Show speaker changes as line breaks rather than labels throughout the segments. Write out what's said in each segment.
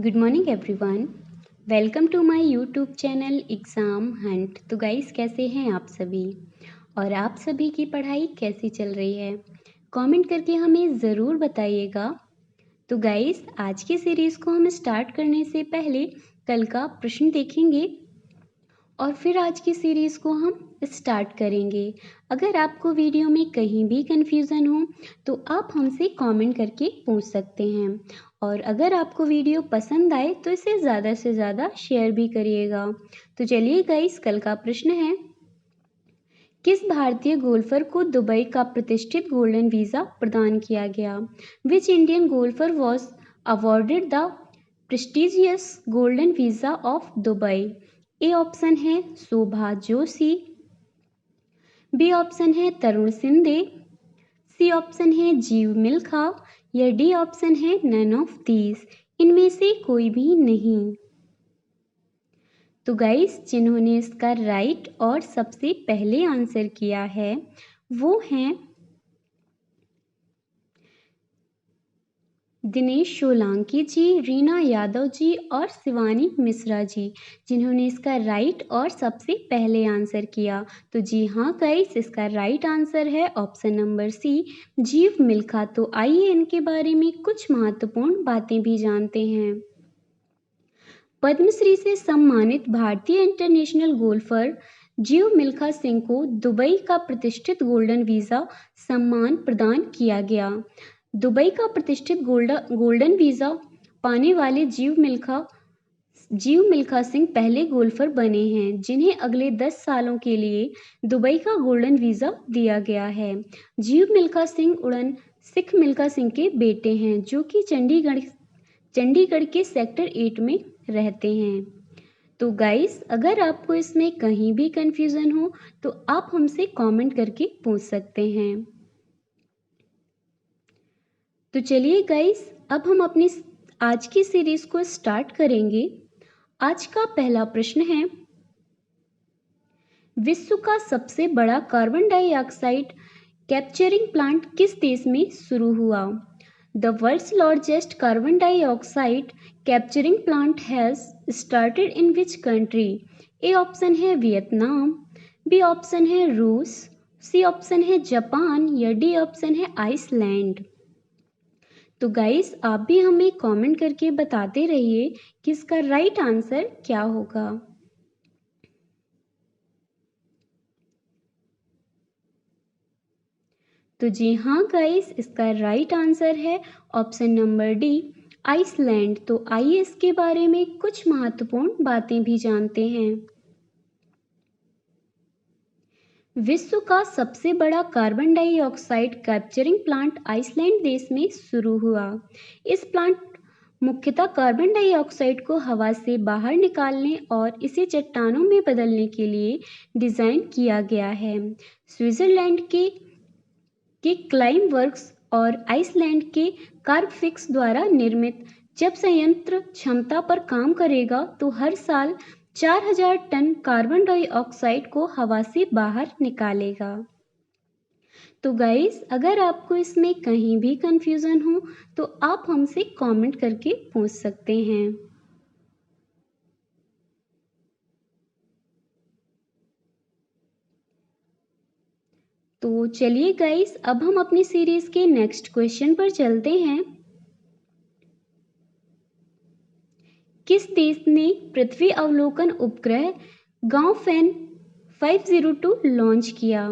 Good morning everyone. Welcome to my YouTube channel exam hunt. तो guys कैसे हैं आप सभी और आप सभी की पढ़ाई कैसी चल रही है, कमेंट करके हमें ज़रूर बताइएगा। तो गाइस आज की सीरीज़ को हम स्टार्ट करने से पहले कल का प्रश्न देखेंगे और फिर आज की सीरीज़ को हम स्टार्ट करेंगे। अगर आपको वीडियो में कहीं भी कन्फ्यूज़न हो तो आप हमसे कमेंट करके पूछ सकते हैं और अगर आपको वीडियो पसंद आए तो इसे ज़्यादा से ज़्यादा शेयर भी करिएगा। तो चलिए गाइस, कल का प्रश्न है, किस भारतीय गोल्फर को दुबई का प्रतिष्ठित गोल्डन वीज़ा प्रदान किया गया? Which Indian golfer was awarded the prestigious golden visa of Dubai? A option है शोभा जोशी, बी ऑप्शन है तरुण सिंधे, सी ऑप्शन है जीव मिल्खा या डी ऑप्शन है नन ऑफ दीज, इनमें से कोई भी नहीं। तो गाइस जिन्होंने इसका राइट और सबसे पहले आंसर किया है वो हैं दिनेश सोलंकी जी, रीना यादव जी और शिवानी मिश्रा जी, जिन्होंने इसका राइट और सबसे पहले आंसर किया। तो जी हाँ गाइस, इसका राइट आंसर है ऑप्शन नंबर सी, जीव मिल्खा। तो आइए इनके बारे में कुछ महत्वपूर्ण बातें भी जानते हैं। पद्मश्री से सम्मानित भारतीय इंटरनेशनल गोल्फर जीव मिल्खा सिंह को दुबई का प्रतिष्ठित गोल्डन वीज़ा सम्मान प्रदान किया गया। दुबई का प्रतिष्ठित गोल्डन वीज़ा पाने वाले जीव मिल्खा सिंह पहले गोल्फर बने हैं जिन्हें अगले 10 सालों के लिए दुबई का गोल्डन वीज़ा दिया गया है। जीव मिल्खा सिंह उड़न सिख मिल्खा सिंह के बेटे हैं जो कि चंडीगढ़ के सेक्टर 8 में रहते हैं। तो गाइस अगर आपको इसमें कहीं भी कंफ्यूजन हो तो आप हमसे कमेंट करके पूछ सकते हैं। तो चलिए गाइस, अब हम अपनी आज की सीरीज को स्टार्ट करेंगे। आज का पहला प्रश्न है, विश्व का सबसे बड़ा कार्बन डाइऑक्साइड कैप्चरिंग प्लांट किस देश में शुरू हुआ? The world's largest carbon dioxide capturing plant has started in which country? A option है वियतनाम, बी ऑप्शन है रूस, सी ऑप्शन है जापान या डी ऑप्शन है आइसलैंड। तो गाइस आप भी हमें कमेंट करके बताते रहिए कि इसका राइट आंसर क्या होगा। तो जी हाँ गाइस, इसका राइट आंसर है ऑप्शन नंबर डी, आइसलैंड। तो आइए इसके बारे में कुछ महत्वपूर्ण बातें भी जानते हैं। विश्व का सबसे बड़ा carbon dioxide capturing plant Iceland देश में शुरू हुआ। इस प्लांट मुख्यतः कार्बन डाइऑक्साइड को हवा से बाहर निकालने और इसे चट्टानों में बदलने के लिए डिज़ाइन किया गया है। स्विट्जरलैंड के क्लाइम वर्क्स और आइसलैंड के कार्बफिक्स द्वारा निर्मित जब संयंत्र क्षमता पर काम करेगा तो हर साल 4000 टन कार्बन डाइऑक्साइड को हवा से बाहर निकालेगा। तो गाइस अगर आपको इसमें कहीं भी कंफ्यूजन हो तो आप हमसे कमेंट करके पूछ सकते हैं। तो चलिए गाइस, अब हम अपनी सीरीज के नेक्स्ट क्वेश्चन पर चलते हैं। किस देश ने पृथ्वी अवलोकन उपग्रह गांवफेन 502 लॉन्च किया?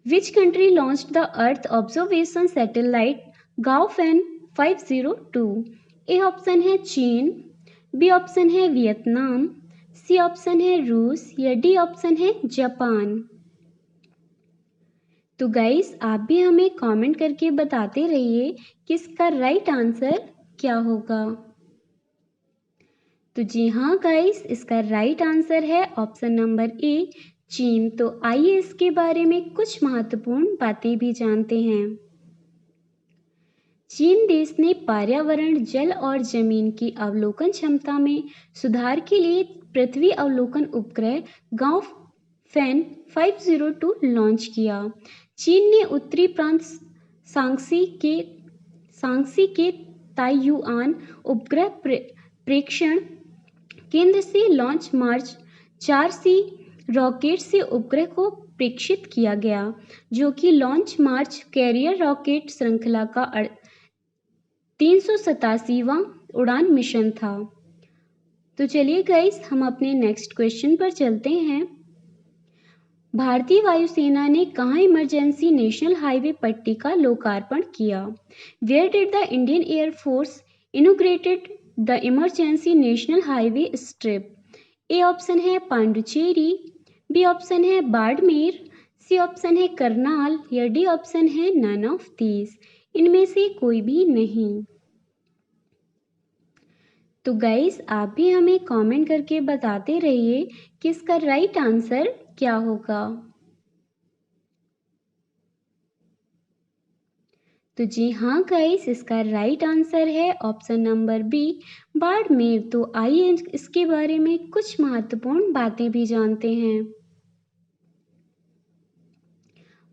Which country launched the earth observation satellite Gaofen 502? A option है चीन, बी ऑप्शन है वियतनाम, सी ऑप्शन है रूस या डी ऑप्शन है जापान। तो गाइस आप भी हमें कमेंट करके बताते रहिए कि इसका राइट आंसर क्या होगा। तो जी हाँ गाइस, इसका राइट आंसर है ऑप्शन नंबर ए, चीन। तो आइए इसके बारे में कुछ महत्वपूर्ण बातें भी जानते हैं। चीन देश ने पर्यावरण, जल और जमीन की अवलोकन क्षमता में सुधार के लिए पृथ्वी अवलोकन उपग्रह गांवफेन 502 लॉन्च किया। चीन ने उत्तरी प्रांत सांक्सी के ताइयुआन उपग्रह प्रेक्षण केंद्र से लॉन्च मार्च 4C रॉकेट से उपग्रह को प्रेक्षित किया गया, जो कि लॉन्च मार्च कैरियर रॉकेट श्रृंखला का 387वां उड़ान मिशन था। तो चलिए गाइस, हम अपने नेक्स्ट क्वेश्चन पर चलते हैं। भारतीय वायुसेना ने कहाँ इमरजेंसी नेशनल हाईवे पट्टी का लोकार्पण किया? Where did the Indian Air Force inaugurated the emergency national highway strip? A option है पांडुचेरी, बी ऑप्शन है बाड़मेर, सी ऑप्शन है करनाल या डी ऑप्शन है नन ऑफ दीज। इनमें से कोई भी नहीं। तो गाइस, आप भी हमें कमेंट करके बताते रहिए कि इसका राइट आंसर क्या होगा। तो जी हाँ गाइस, इसका राइट आंसर है ऑप्शन नंबर बी, बाड़मेर। तो आइए इसके बारे में कुछ महत्वपूर्ण बातें भी जानते हैं।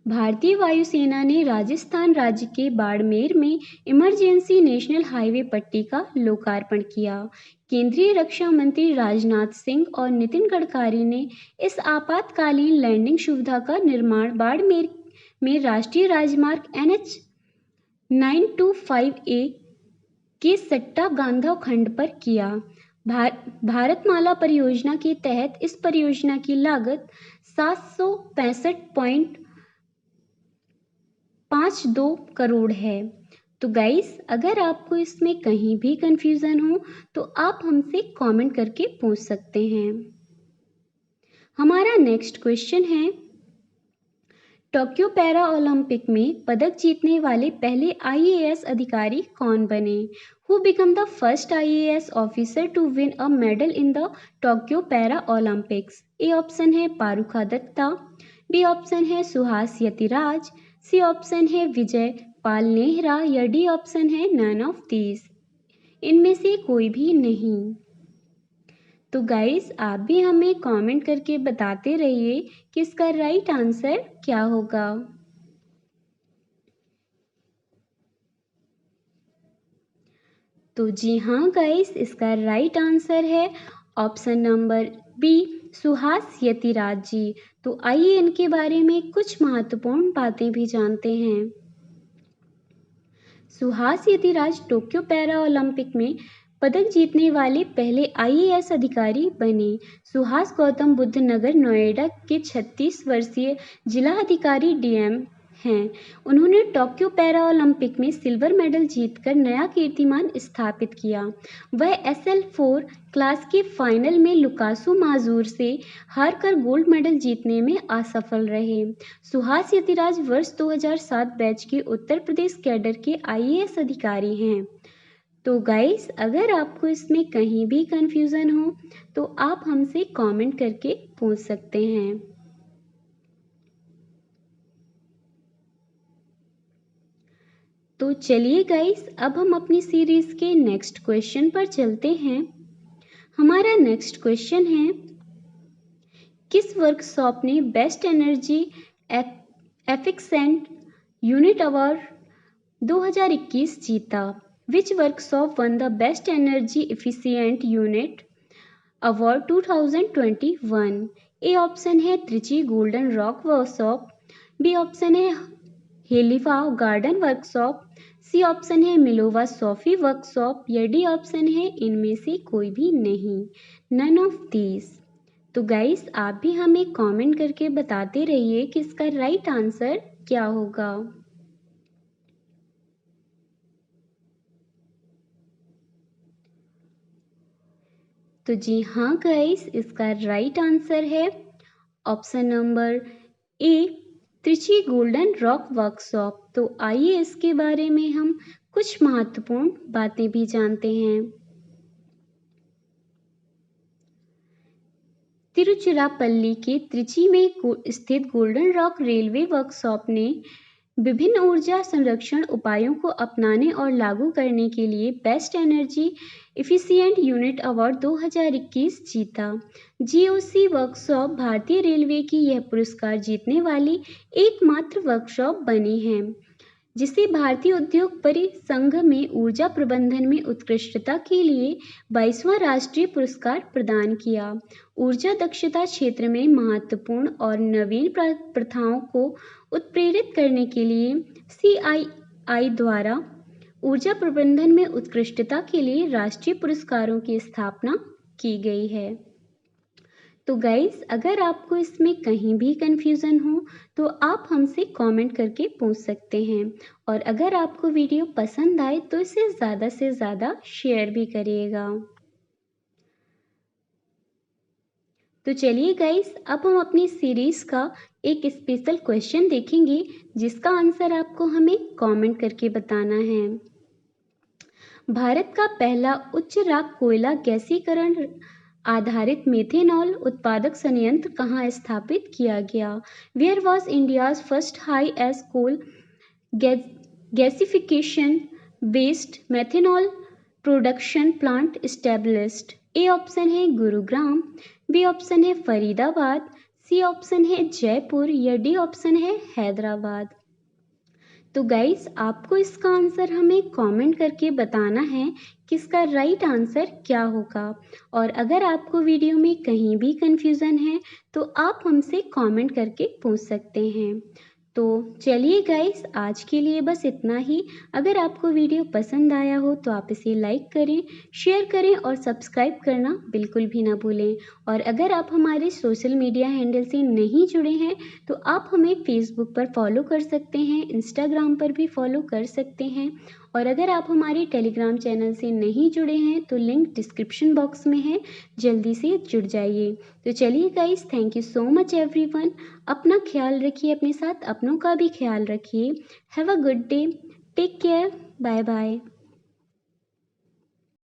भारतीय वायुसेना ने राजस्थान राज्य के बाड़मेर में इमरजेंसी नेशनल हाईवे पट्टी का लोकार्पण किया। केंद्रीय रक्षा मंत्री राजनाथ सिंह और नितिन गडकरी ने इस आपातकालीन लैंडिंग सुविधा का निर्माण बाड़मेर में राष्ट्रीय राजमार्ग NH 925A के सट्टा गांधव खंड पर किया। भारतमाला परियोजना के तहत इस परियोजना की लागत 765.52 करोड़ है। तो गाइस, अगर आपको इसमें कहीं भी कंफ्यूजन हो तो आप हमसे कमेंट करके पूछ सकते हैं। हमारा नेक्स्ट क्वेश्चन है, टोक्यो पैरा ओलंपिक में पदक जीतने वाले पहले IAS अधिकारी कौन बने? Who became the first IAS officer to win a medal in the Tokyo Para Olympics? A option है पारुखा दत्ता, बी ऑप्शन है सुहास यतिराज, सी ऑप्शन है विजय पाल नेहरा या डी ऑप्शन है नन ऑफ दीज। इनमें से कोई भी नहीं। तो गाइस, आप भी हमें कमेंट करके बताते रहिए कि इसका राइट आंसर क्या होगा। तो जी हाँ गाइस, इसका राइट आंसर है option number B, Suhas Yathiraj ji. तो आइए इनके बारे में कुछ महत्वपूर्ण बातें भी जानते हैं। Suhas Yathiraj Tokyo para Olympic में पदक जीतने वाले पहले IAS अधिकारी बने। सुहास गौतम बुद्ध नगर नोएडा के 36 वर्षीय जिला अधिकारी DM हैं। उन्होंने टोक्यो पैरा ओलंपिक में सिल्वर मेडल जीतकर नया कीर्तिमान स्थापित किया। वह SL4 क्लास के फाइनल में लुकासू माजूर से हारकर गोल्ड मेडल जीतने में असफल रहे। सुहास यतिराज वर्ष 2007 बैच के उत्तर प्रदेश कैडर के IAS अधिकारी हैं। तो गाइस, अगर आपको इसमें कहीं भी कंफ्यूजन हो तो आप हमसे कमेंट करके पूछ सकते हैं। तो चलिए गाइस, अब हम अपनी सीरीज के नेक्स्ट क्वेश्चन पर चलते हैं। हमारा नेक्स्ट क्वेश्चन है, किस वर्कशॉप ने best energy efficient unit award 2021 जीता? Which workshop won the Best Energy Efficient Unit Award 2021? A option है Trichy Golden Rock workshop, B option है हेलीफा गार्डन वर्कशॉप, सी ऑप्शन है मिलोवा सोफी वर्कशॉप या डी ऑप्शन है इनमें से कोई भी नहीं, नन ऑफ दीज। तो गाइस, आप भी हमें कमेंट करके बताते रहिए कि इसका राइट आंसर क्या होगा। तो जी हाँ गाइस, इसका राइट आंसर है option number A, Trichy Golden Rock workshop. तो आइए इसके बारे में हम कुछ महत्वपूर्ण बातें भी जानते हैं। तिरुचिरापल्ली के त्रिची में स्थित गोल्डन रॉक रेलवे वर्कशॉप ने विभिन्न ऊर्जा संरक्षण उपायों को अपनाने और लागू करने के लिए best energy efficient unit award 2021 जीता। GOC वर्कशॉप भारतीय रेलवे की यह पुरस्कार जीतने वाली एकमात्र वर्कशॉप बनी है। जिसे भारतीय उद्योग परिसंघ में ऊर्जा प्रबंधन में उत्कृष्टता के लिए 22वां राष्ट्रीय पुरस्कार प्रदान किया। ऊर्जा दक्षता क्षेत्र में महत्वपूर्ण और नवीन प्रथाओं को उत्प्रेरित करने के लिए CII द्वारा ऊर्जा प्रबंधन में उत्कृष्टता के लिए राष्ट्रीय पुरस्कारों की स्थापना की गई है। तो गाइस, अगर आपको इसमें कहीं भी कंफ्यूजन हो तो आप हमसे कमेंट करके पूछ सकते हैं, और अगर आपको वीडियो पसंद आए तो इसे ज़्यादा से ज़्यादा शेयर भी करिएगा। तो चलिए गाइस, अब हम अपनी सीरीज़ का एक स्पेशल क्वेश्चन देखेंगे जिसका आंसर आपको हमें कमेंट करके बताना है। भारत का पहला उच्च राग कोयला गैसीकरण आधारित मेथेनॉल उत्पादक संयंत्र कहाँ स्थापित किया गया? Where was India's first high ash coal gasification based methanol production plant established? A option है गुरुग्राम, बी ऑप्शन है फरीदाबाद, सी ऑप्शन है जयपुर, या डी ऑप्शन है हैदराबाद। तो गाइस, आपको इसका आंसर हमें कमेंट करके बताना है कि इसका राइट आंसर क्या होगा। और अगर आपको वीडियो में कहीं भी कंफ्यूजन है तो आप हमसे कमेंट करके पूछ सकते हैं। तो चलिए गाइस, आज के लिए बस इतना ही। अगर आपको वीडियो पसंद आया हो तो आप इसे लाइक करें, शेयर करें और सब्सक्राइब करना बिल्कुल भी ना भूलें। और अगर आप हमारे सोशल मीडिया हैंडल से नहीं जुड़े हैं तो आप हमें फेसबुक पर फॉलो कर सकते हैं, इंस्टाग्राम पर भी फॉलो कर सकते हैं। और अगर आप हमारे टेलीग्राम चैनल से नहीं जुड़े हैं तो लिंक डिस्क्रिप्शन बॉक्स में है, जल्दी से जुड़ जाइए। तो चलिए guys, thank you so much everyone. अपना ख्याल रखिए, अपने साथ अपनों का भी ख्याल रखिए। Have a good day, take care, bye bye.